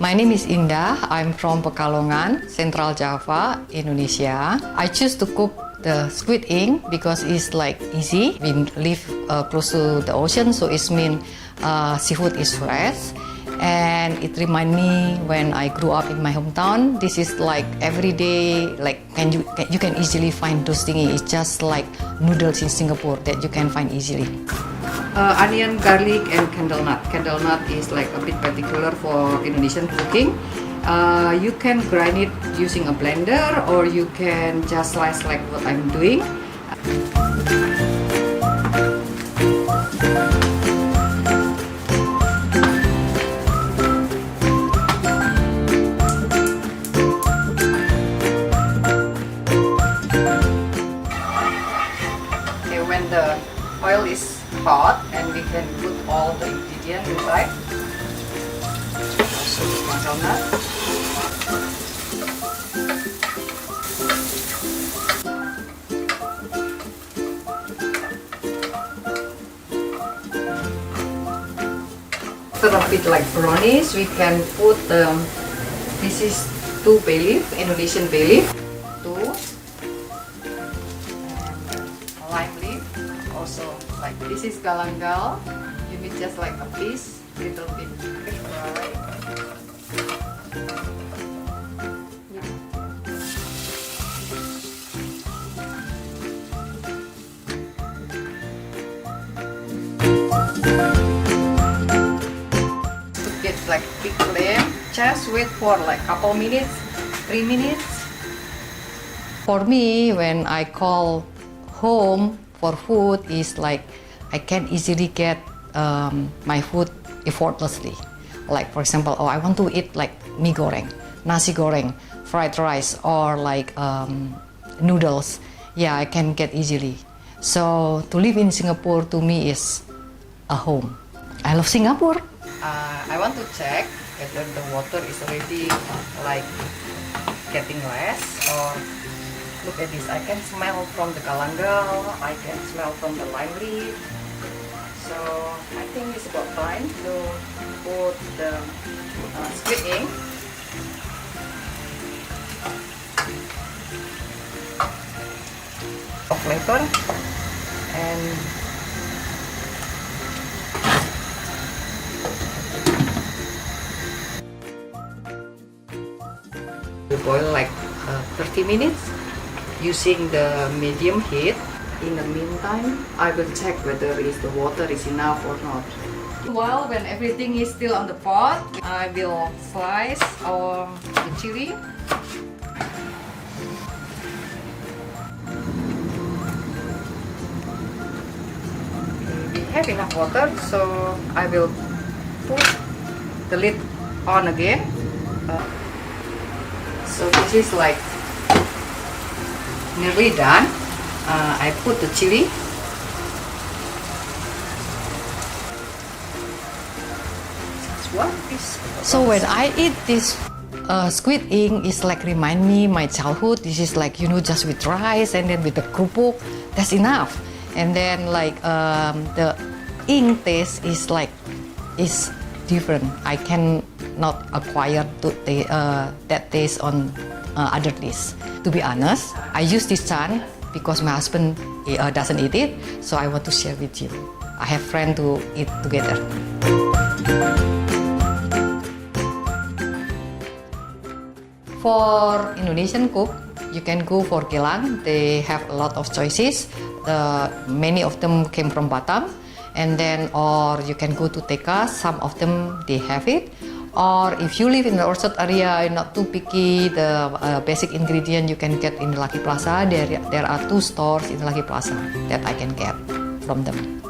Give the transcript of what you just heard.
My name is Indah. I'm from Pekalongan, Central Java, Indonesia. I choose to cook the squid ink because it's like easy. We live close to the ocean, so it means seafood is fresh. And it reminds me when I grew up in my hometown. This is like every day, like you can easily find those things. It's just like noodles in Singapore that you can find easily. Onion, garlic, and candle nut. Candle nut is like a bit particular for Indonesian cooking. You can grind it using a blender, or you can just slice like what I'm doing. When the oil is hot, and we can put all the ingredients inside. Also the candle nut. After a bit like brownies, we can put this is 2 bay leaf, Indonesian bay leaf, 2. Lime leaf, also like this is galanga. You need just like a piece, little bit dry. Get like big flame. Just wait for like couple minutes, 3 minutes. For me, when I call home for food, is like I can easily get my food effortlessly. Like for example, I want to eat like mie goreng, nasi goreng, fried rice, or like noodles. Yeah, I can get easily. So to live in Singapore to me is a home. I love Singapore. I want to check whether the water is already like getting less, or look at this, I can smell from the galanga, I can smell from the lime leaf. So I think it's about time to put the squid ink. Of flavor, and we boil like 30 minutes. Using the medium heat. In the meantime, I will check whether the water is enough or not. While when everything is still on the pot, I will slice our chili. We have enough water, so I will put the lid on again. So this is like nearly done. I put the chili. So when I eat this squid ink, it's like remind me my childhood. This is like, you know, just with rice and then with the kerupuk, that's enough. And then like the ink taste is like is different. I can not acquire that taste on other dish. To be honest, I use this chan because my husband doesn't eat it, so I want to share with you. I have friends to eat together. For Indonesian cook, you can go for Gelang. They have a lot of choices. Many of them came from Batam, and then or you can go to TK. Some of them they have it. Or if you live in the Orchard area, not too picky, the basic ingredient you can get in the Lucky Plaza. There are 2 stores in Lucky Plaza that I can get from them.